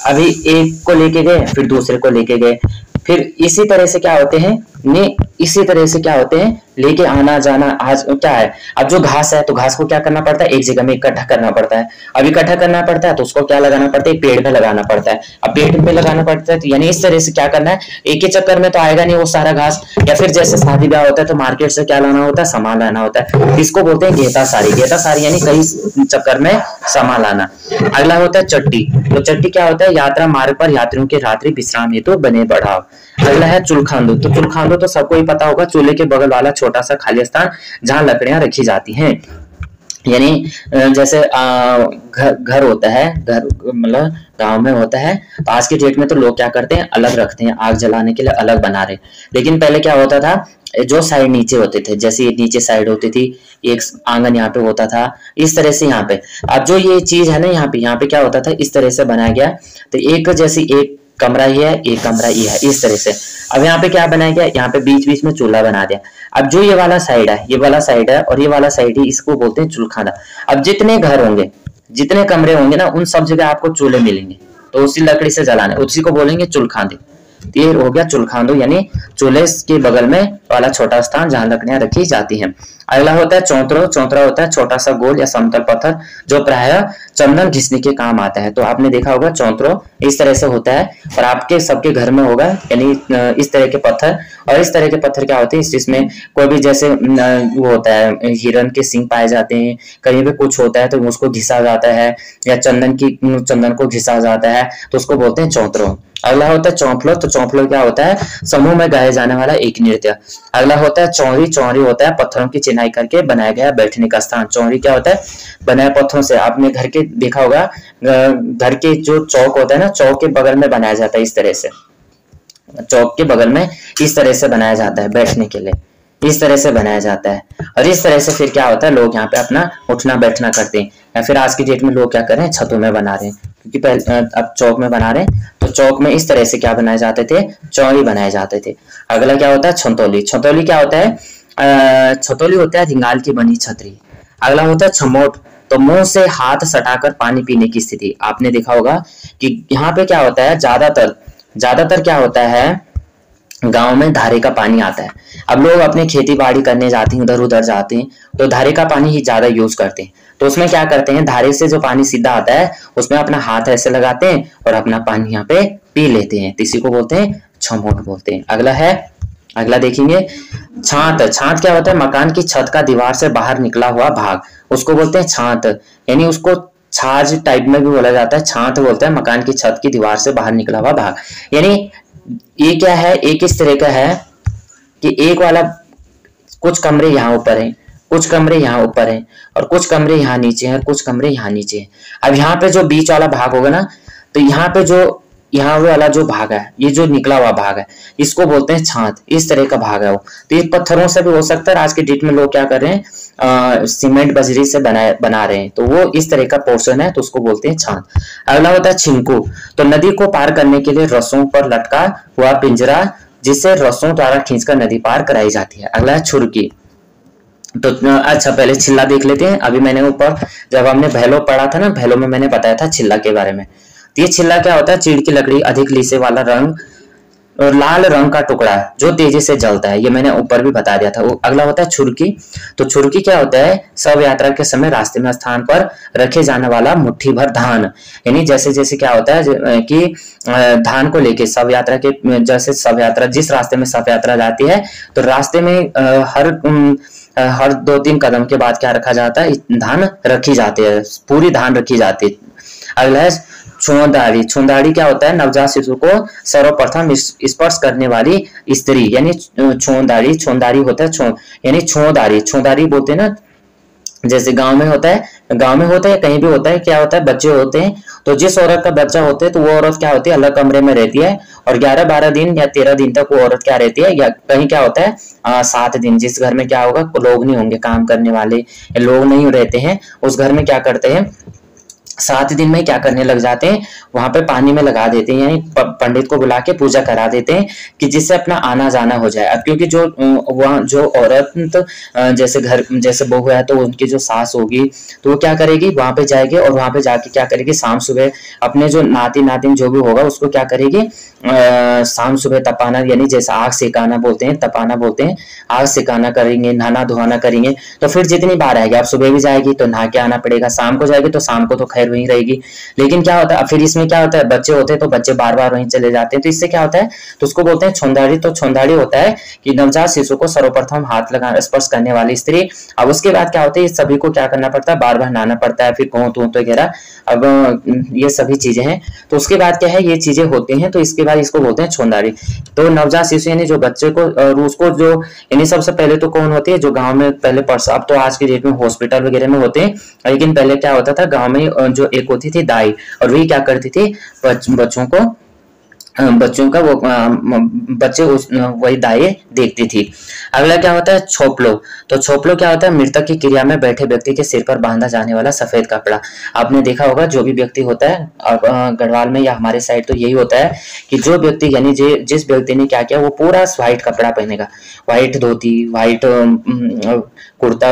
अभी एक को लेके गए फिर दूसरे को लेके गए, फिर इसी तरह से क्या होते हैं, इसी तरह से क्या होते हैं, लेके आना जाना। आज क्या है, अब जो घास है तो घास को क्या करना पड़ता है, एक जगह में इकट्ठा करना पड़ता है। अब इकट्ठा करना पड़ता है तो उसको क्या लगाना पड़ता है, पेड़ पे लगाना पड़ता है। अब पेड़ पे लगाना पड़ता है तो यानी इस तरह से क्या करना है, एक ही चक्कर में तो आएगा नहीं वो सारा घास। या फिर जैसे शादी ब्याह होता है तो मार्केट से क्या लाना होता है, सामान लाना होता है। इसको बोलते हैं घेता सारी। घेता सारी यानी कई चक्कर में सामान लाना। अगला होता है चट्टी। तो चट्टी क्या होता है, यात्रा मार्ग पर यात्रियों के रात्रि विश्राम हेतु बने बढ़ाव। अगला है चुलखांदू। तो चुलखांदू तो सबको ही पता होगा, चूल्हे के बगल वाला छोटा सा खाली स्थान जहां लकड़ियां रखी जाती हैं। यानी जैसे घर होता है, घर मतलब गांव में होता है, तो आज के डेट में तो लोग क्या करते हैं, अलग रखते हैं, आग जलाने के लिए अलग बना रहे। लेकिन पहले क्या होता था, जो साइड नीचे होते थे, जैसे ये नीचे साइड होती थी, एक आंगन यहाँ पे होता था, इस तरह से यहाँ पे। अब जो ये चीज है ना, यहाँ पे क्या होता था, इस तरह से बनाया गया। तो एक जैसी एक कमरा ही है, एक कमरा ही है, इस तरह से। अब यहाँ पे क्या बनाया गया, यहाँ पे बीच बीच में चूल्हा बना दिया। अब जो ये वाला साइड है, ये वाला साइड है और ये वाला साइड ही, इसको बोलते हैं चुलखाना। अब जितने घर होंगे, जितने कमरे होंगे ना, उन सब जगह आपको चूल्हे मिलेंगे, तो उसी लकड़ी से जलाने, उसी को बोलेंगे चुलखांदे। ये हो गया चुलखांदू, यानी चूल्हे के बगल में वाला छोटा स्थान जहां लकड़ियां रखी जाती हैं। अगला होता है चौंतरा। चौंतरा होता है छोटा सा गोल या समतल पत्थर जो प्रायः चंदन घिसने के काम आता है। तो आपने देखा होगा चौंतरो इस तरह से होता है, और आपके सबके घर में होगा, यानी इस तरह के पत्थर। और इस तरह के पत्थर क्या होते हैं, जिसमें कोई भी जैसे वो होता है, हिरन के सींग पाए जाते हैं, कहीं पे कुछ होता है तो उसको घिसा जाता है, या चंदन को घिसा जाता है, तो उसको बोलते हैं चौंतरो। अगला होता है चौंफलो। तो चौंफलो क्या होता है, समूह में गाया जाने वाला एक नृत्य। अगला होता है चौरी। चौरी होता है पत्थरों की चिनाई करके बनाया गया बैठने का स्थान। चौरी क्या होता है, बनाया पत्थरों से। आपने घर के देखा होगा, घर के जो चौक होता है ना, चौक के बगल में बनाया जाता है, इस तरह से चौक के बगल में इस तरह से बनाया जाता है बैठने के लिए, इस तरह से बनाया जाता है। और इस तरह से फिर क्या होता है, लोग यहाँ पे अपना उठना बैठना करते हैं। या फिर आज की डेट में लोग क्या कर रहे हैं, छतों में बना रहे हैं, क्योंकि पहले अब चौक में बना रहे हैं, तो चौक में इस तरह से क्या बनाए जाते थे, चौरी बनाए जाते थे। अगला क्या होता है छतौली। छतौली क्या होता है, छतौली होता है रिंगाल की बनी छतरी। अगला होता है छमोट। तो मुंह से हाथ सटाकर पानी पीने की स्थिति। आपने देखा होगा कि यहाँ पे क्या होता है, ज्यादातर क्या होता है, गांव में धारे का पानी आता है। अब लोग अपने खेती बाड़ी करने जाते हैं, उधर उधर जाते हैं, तो धारे का पानी ही ज्यादा यूज करते हैं। तो उसमें क्या करते हैं, धारे से जो पानी सीधा आता है उसमें अपना हाथ ऐसे लगाते हैं और अपना पानी यहाँ पे पी लेते हैं, तो इसी को बोलते हैं छमोट बोलते हैं। अगला देखेंगे छात। छात क्या होता है, मकान की छत का दीवार से बाहर निकला हुआ भाग, उसको बोलते हैं छात। यानी उसको छाज टाइप में भी बोला जाता है, छात बोलता है मकान की छत की दीवार से बाहर निकला हुआ भाग। यानी ये क्या है, एक इस तरह का है कि एक वाला कुछ कमरे यहाँ ऊपर हैं, कुछ कमरे यहाँ ऊपर हैं, और कुछ कमरे यहाँ नीचे हैं, और कुछ कमरे यहाँ नीचे हैं। अब यहाँ पे जो बीच वाला भाग होगा ना, तो यहाँ पे जो यहाँ वाला जो भाग है, ये जो निकला हुआ भाग है, इसको बोलते हैं छात। इस तरह का भाग है वो। तो ये पत्थरों से भी हो सकता है। आज के डेट में लोग क्या कर रहे हैं, सीमेंट बजरी से बना रहे हैं, तो वो इस तरह का पोर्शन है, तो उसको बोलते हैं छात। अगला होता है छिंकू। तो नदी को पार करने के लिए रस्सों पर लटका हुआ पिंजरा, जिससे रस्सों द्वारा खींचकर नदी पार कराई जाती है। अगला है छुरकी। तो अच्छा, पहले छिल्ला देख लेते हैं। अभी मैंने ऊपर जब हमने भैलो पढ़ा था ना, भैलो में मैंने बताया था छिल्ला के बारे में। तो ये छिल्ला क्या होता है, चीड़ की लकड़ी, अधिक लीसे वाला रंग और लाल रंग का टुकड़ा जो तेजी से जलता है, ये मैंने ऊपर भी बता दिया था। अगला होता है छुरकी। तो छुरकी क्या होता है, सब यात्रा के समय रास्ते में स्थान पर रखे जाने वाला मुट्ठी भर धान। यानी जैसे जैसे क्या होता है कि धान को लेके सब यात्रा के, जैसे सब यात्रा जिस रास्ते में सब यात्रा जाती है, तो रास्ते में हर 2-3 कदम के बाद क्या रखा जाता है, धान रखी जाती है, पूरी धान रखी जाती है। अगला है छुंदाड़ी। छुंदाड़ी क्या होता है, नवजात शिशु को सर्वप्रथम स्पर्श करने वाली स्त्री, यानी छुंदाड़ी। छुंदाड़ी होता है यानी छुंदाड़ी। छुंदाड़ी बोलते हैं ना, जैसे गांव में होता है, कहीं भी होता है, क्या होता है, बच्चे होते हैं, तो जिस औरत का बच्चा होता है तो वो औरत क्या होती है, अलग कमरे में रहती है, और 11-12 दिन या 13 दिन तक वो औरत क्या रहती है, या कहीं क्या होता है 7 दिन, जिस घर में क्या होगा, लोग नहीं होंगे काम करने वाले, लोग नहीं रहते हैं, उस घर में क्या करते हैं, 7 दिन में क्या करने लग जाते हैं, वहां पे पानी में लगा देते हैं, यानी पंडित को बुला के पूजा करा देते हैं कि जिससे अपना आना जाना हो जाए। अब क्योंकि जो वहाँ जो औरत तो जैसे घर जैसे बहू है तो उनकी जो सास होगी तो वो क्या करेगी, वहां पे जाएगी और वहां पे जाके क्या करेगी, शाम सुबह अपने जो नाती नातिन जो भी होगा उसको क्या करेगी, शाम सुबह तपाना, यानी जैसे आग सेकाना बोलते हैं, तपाना बोलते हैं, आग सेकाना करेंगे, नहाना धोना करेंगे। तो फिर जितनी बार आएगी, आप सुबह भी जाएगी तो नहा के आना पड़ेगा, शाम को जाएगी तो शाम को तो खैर वहीं रहेगी। लेकिन क्या होता है फिर इसमें क्या होता है, बच्चे होते हैं तो बच्चे बार बार वहीं चले जाते हैं, तो इससे क्या होता है, तो उसको बोलते हैं छोंदाड़ी। तो छोंदाड़ी होता है कि नवजात शिशु को सर्वप्रथम हाथ लगा स्पर्श करने वाली स्त्री। अब उसके बाद क्या होता है, ये सभी को क्या करना पड़ता है, बार बार नहाना पड़ता है, फिर तूत वगैरह, अब ये सभी चीजें हैं। तो उसके बाद क्या है, ये चीजें होती हैं, तो इसके बाद इसको बोलते हैं छोंदाड़ी। तो नवजात शिशु यानी जो बच्चे को उसको जो यानी सबसे पहले तो कौन होती है, जो गांव में पहले अब तो आज की डेट में हॉस्पिटल वगैरह में होते हैं, लेकिन पहले क्या होता था, गांव में जो एक होती थी दाई, और वही क्या करती थी, बच्चों का वो बच्चे वही दाएं देखती थी। अगला क्या होता है, छोपलो। तो छोपलो क्या होता है, मृतक की क्रिया में बैठे व्यक्ति के सिर पर बांधा जाने वाला सफेद कपड़ा। आपने देखा होगा जो भी व्यक्ति होता है, गढ़वाल में या हमारे साइड तो यही होता है कि जो व्यक्ति यानी जिस व्यक्ति ने क्या किया, वो पूरा व्हाइट कपड़ा पहनेगा, व्हाइट धोती, व्हाइट कुर्ता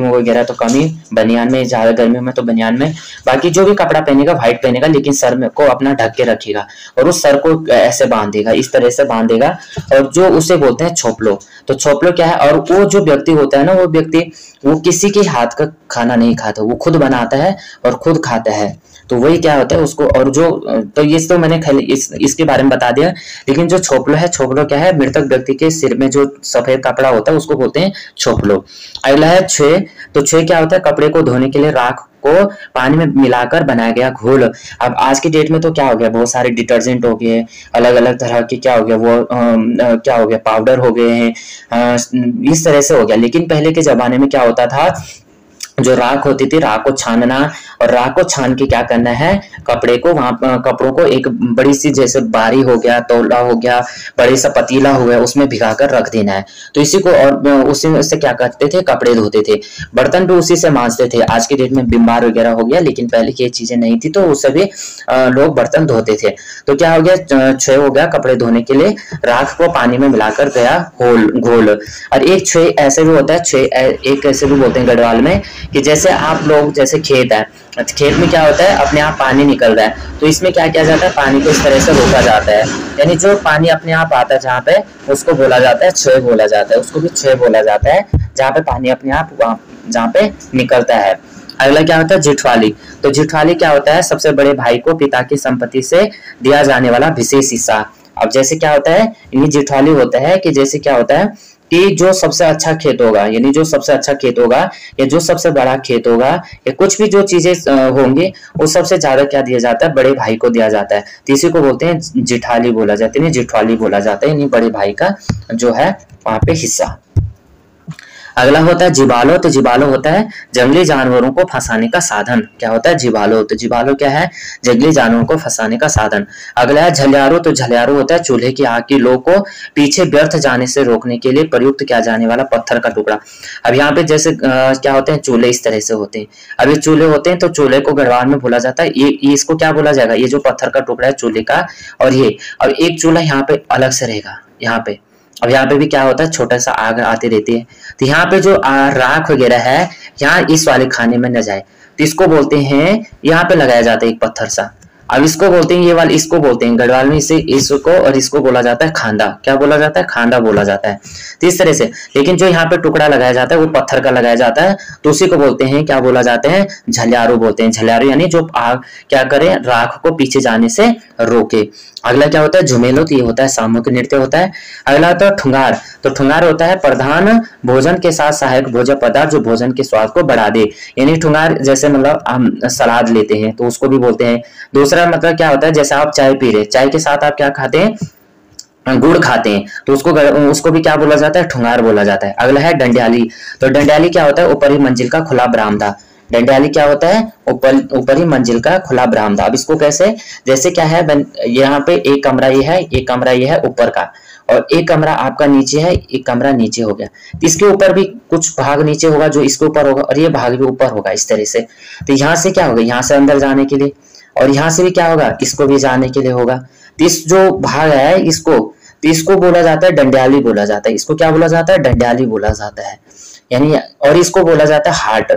वगैरह तो कम ही, बनियान में ज्यादा गर्मियों में तो बनियान में, बाकी जो भी कपड़ा पहनेगा व्हाइट पहनेगा, लेकिन सर में को अपना ढक के रखेगा और उस सर को ऐसे बांधेगा, इस तरह से बांधेगा, और जो उसे बोलते हैं छोपलो। तो छोपलो क्या है, और वो जो व्यक्ति होता है ना, वो व्यक्ति वो किसी के हाथ का खाना नहीं खाता, वो खुद बनाता है और खुद खाता है। तो वही क्या होता है उसको, और जो तो ये तो मैंने खाली इसके बारे में बता दिया। लेकिन जो छोपलो है, छोपलो क्या है, मृतक व्यक्ति के सिर में जो सफेद कपड़ा होता है उसको बोलते हैं छोपलो। अगला है छे। तो छे क्या होता है, कपड़े को धोने के लिए राख को पानी में मिलाकर बनाया गया घोल। अब आज की डेट में तो क्या हो गया, बहुत सारे डिटर्जेंट हो गए, अलग अलग तरह के क्या हो गया, वो क्या हो गया, पाउडर हो गए हैं, इस तरह से हो गया। लेकिन पहले के जमाने में क्या होता था, जो राख होती थी, राख को छानना, और राख को छान के क्या करना है, कपड़ों को एक बड़ी सी जैसे बारी हो गया, तौला हो गया, बड़े सा पतीला हो गया, उसमें भिगाकर रख देना है। तो इसी को, और उसी से क्या करते थे, कपड़े धोते थे, बर्तन भी उसी से मांजते थे। आज की डेट में बिम्बार वगैरह हो गया, लेकिन पहले की ये चीजें नहीं थी, तो उससे भी लोग बर्तन धोते थे। तो क्या हो गया, छे हो गया, कपड़े धोने के लिए राख को पानी में मिलाकर गया घोल। और एक छे ऐसे भी होता है, एक ऐसे भी बोलते हैं गढ़वाल में, कि जैसे आप लोग, जैसे खेत है, खेत में क्या होता है, अपने आप पानी निकल रहा है, तो इसमें क्या किया जाता है, पानी को इस तरह से रोका जाता है, यानी जो पानी अपने आप आता है जहाँ पे, उसको बोला जाता है छे बोला जाता है, उसको भी छे बोला जाता है, जहाँ पे पानी अपने आप जहाँ पे निकलता है। अगला क्या होता है, जिठवाली। तो जिठवाली क्या होता है, सबसे बड़े भाई को पिता की संपत्ति से दिया जाने वाला विशेष हिस्सा। अब जैसे क्या होता है, ये जिठवाली होता है कि जैसे क्या होता है कि जो सबसे अच्छा खेत होगा, यानी जो सबसे अच्छा खेत होगा, या जो सबसे बड़ा खेत होगा, या कुछ भी जो चीजें होंगी, वो सबसे ज्यादा क्या दिया जाता है, बड़े भाई को दिया जाता है। तो इसी को बोलते हैं जिठाली बोला जाता है, जिठवाली बोला जाता है, यानी बड़े भाई का जो है वहां पे हिस्सा। अगला होता है जिबालो। तो जिबालो होता है जंगली जानवरों को फंसाने का साधन। क्या होता है जिबालो, तो जिबालो क्या है, जंगली जानवरों को फंसाने का साधन। अगला है झलियारो। तो झलियारो होता है चूल्हे की आग की लो को पीछे व्यर्थ जाने से रोकने के लिए प्रयुक्त किया जाने वाला पत्थर का टुकड़ा। अब यहाँ पे जैसे क्या होते हैं, चूल्हे इस तरह से होते हैं। अब ये चूल्हे होते हैं, तो चूल्हे को गढ़वाल में बोला जाता है, ये इसको क्या बोला जाएगा, ये जो पत्थर का टुकड़ा है चूल्हे का, और ये, और एक चूल्हा यहाँ पे अलग से रहेगा यहाँ पे। अब यहाँ पे भी क्या होता है, छोटा सा आग आती रहती है, तो यहाँ पे जो राख वगैरह है, यहाँ इस वाले खाने में न जाए, तो इसको बोलते हैं, यहाँ पे लगाया जाता है एक पत्थर सा। अब इसको बोलते हैं, ये वाले इसको बोलते हैं गढ़वाल में, इसे इसको और इसको बोला जाता है खांदा। क्या बोला जाता है, खांदा बोला जाता है। तो इस तरह से, लेकिन जो यहाँ पे टुकड़ा लगाया जाता है वो पत्थर का लगाया जाता है, तो उसी को बोलते हैं, क्या बोला जाते हैं, झलियारो बोलते हैं। झलियारो यानी जो आग क्या करे, राख को पीछे जाने से रोके। अगला क्या होता है, झुमेलो। तो ये होता है सामूहिक नृत्य होता है। अगला होता है ठुंगार। तो ठुंगार होता है प्रधान भोजन के साथ सहायक भोजन पदार्थ जो भोजन के स्वाद को बढ़ा दे, यानी ठुंगार जैसे मतलब हम सलाद लेते हैं तो उसको भी बोलते हैं। दूसरा मतलब क्या होता है, जैसे आप चाय पी रहे, चाय के साथ आप क्या खाते हैं, गुड़ खाते हैं, तो उसको भी क्या बोला जाता है, ठुंगार बोला जाता है। अगला है डंडियाली। तो डंडियाली क्या होता है, ऊपरी मंजिल का खुला बरामदा। डंडियाली क्या होता है, ऊपरी मंजिल का खुला बरामदा। अब इसको कैसे, जैसे क्या है, यहाँ पे एक कमरा ये है, एक कमरा ये है ऊपर का, और एक कमरा आपका नीचे है, एक कमरा नीचे हो गया, तो इसके ऊपर भी कुछ भाग नीचे होगा जो इसके ऊपर होगा, और ये भाग भी ऊपर होगा इस तरह से। तो यहाँ से क्या होगा, यहाँ से अंदर जाने के लिए, और यहाँ से भी क्या होगा, इसको भी जाने के लिए होगा। तो इस जो भाग है इसको बोला जाता है डंडियाली बोला जाता है। इसको क्या बोला जाता है, डंडियाली बोला जाता है, यानी, और इसको बोला जाता है हार्ट।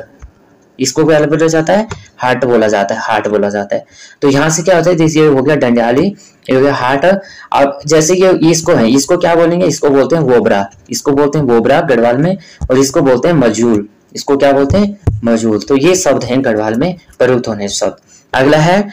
इसको क्या बोला जाता है, हार्ट बोला जाता है, हार्ट बोला जाता है। तो यहाँ से क्या होता है, ये हो गया डंडियाली, ये हो गया हार्ट। अब जैसे कि इसको है, इसको क्या बोलेंगे, इसको बोलते हैं वोबरा, इसको बोलते हैं वोबरा गढ़वाल में, और इसको बोलते हैं मजूल, इसको क्या बोलते हैं, मजूल। तो ये शब्द हैं गढ़वाल में प्रयुक्त होने शब्द। अगला है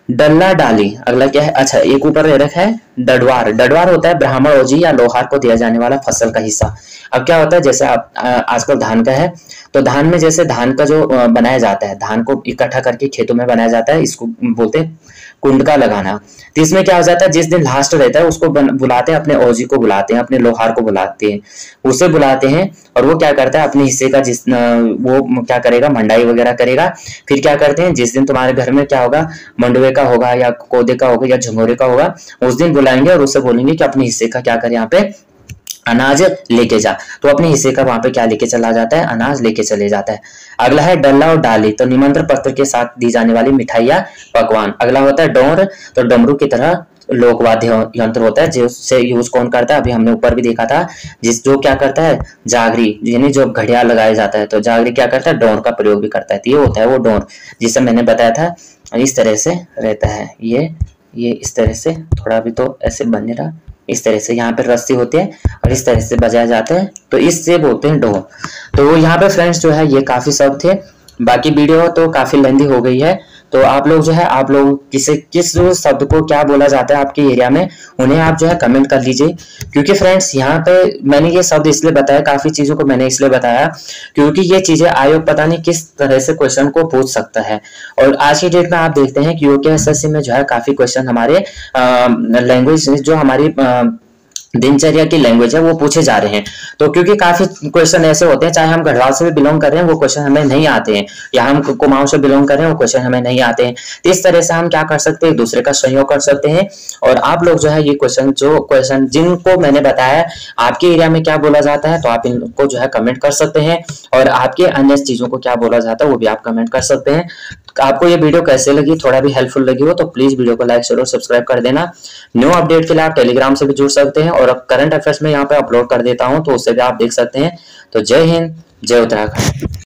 डल्ला डाली। अगला क्या है, अच्छा एक ऊपर रखा है डडवार। डडवार होता है ब्राह्मण ओजी या लोहार को दिया जाने वाला फसल का हिस्सा। अब क्या होता है, जैसे आप आजकल धान का है, तो धान में जैसे धान का जो बनाया जाता है, धान को इकट्ठा करके खेतों में बनाया जाता है, इसको बोलते हैं कुंडका लगाना। तो इसमें क्या हो जाता है, जिस दिन लास्ट रहता है उसको बुलाते हैं, अपने ओजी को बुलाते हैं, अपने लोहार को बुलाते हैं, उसे बुलाते हैं, और वो क्या करता है अपने हिस्से का वो क्या करेगा, मंडाई वगैरह करेगा। फिर क्या करते हैं, जिस दिन तुम्हारे घर में क्या होगा, मंडवे का होगा या कोदे का होगा या झंगोरे का होगा, उस दिन बुलाएंगे और उससे बोलेंगे कि अपने हिस्से का क्या करे, यहाँ पे अनाज लेके जा। तो अपने हिस्से का वहां पे क्या लेके चला जाता है, अनाज लेके चले जाता है। अगला है डल्ला और डाली। तो निमंत्रण पत्र के साथ दी जाने वाली मिठाइयाँ, पकवान। अगला होता है डोर। तो डमरू की तरह लोकवाद्य यंत्र होता है जिससे यूज कौन करता है, अभी हमने ऊपर भी देखा था, जो क्या करता है, जागरी, यानी जो घड़ियाल लगाया जाता है, तो जागरी क्या करता है, डोर का प्रयोग भी करता है। तो ये होता है वो डोर, जिसे मैंने बताया था इस तरह से रहता है। ये इस तरह से, थोड़ा भी तो ऐसे बन नहीं रहा, इस तरह से यहाँ पे रस्सी होती है और इस तरह से बजाया जाता है, तो इससे बोलते हैं डोर। तो यहाँ पे फ्रेंड्स जो है ये काफी शब्द थे, बाकी वीडियो तो काफी लेंथी हो गई है। तो आप लोग जो है, आप लोग किस शब्द को क्या बोला जाता है आपके एरिया में, उन्हें आप जो है कमेंट कर लीजिए। क्योंकि फ्रेंड्स यहाँ पे मैंने ये शब्द इसलिए बताया, काफी चीजों को मैंने इसलिए बताया क्योंकि ये चीजें आयोग पता नहीं किस तरह से क्वेश्चन को पूछ सकता है। और आज की डेट में आप देखते हैं कि यूपीएसएससी में जो है काफी क्वेश्चन हमारे लैंग्वेज, जो हमारी दिनचर्या की लैंग्वेज है, वो पूछे जा रहे हैं। तो क्योंकि काफी क्वेश्चन ऐसे होते हैं, चाहे हम गढ़वाल से भी बिलोंग कर रहे हैं, वो क्वेश्चन हमें नहीं आते हैं, या हम कुमाऊं से बिलोंग कर रहे हैं, वो क्वेश्चन हमें नहीं आते हैं। तो इस तरह से हम क्या कर सकते हैं, एक दूसरे का सहयोग कर सकते हैं। और आप लोग जो है ये क्वेश्चन जिनको मैंने बताया आपके एरिया में क्या बोला जाता है, तो आप इनको जो है कमेंट कर सकते हैं। और आपके अन्य चीजों को क्या बोला जाता है वो भी आप कमेंट कर सकते हैं। आपको ये वीडियो कैसे लगी, थोड़ा भी हेल्पफुल लगी हो तो प्लीज वीडियो को लाइक शेयर और सब्सक्राइब कर देना। न्यू अपडेट के लिए आप टेलीग्राम से भी जुड़ सकते हैं, और करंट अफेयर्स में यहाँ पे अपलोड कर देता हूँ, तो उससे भी आप देख सकते हैं। तो जय हिंद, जय उत्तराखंड।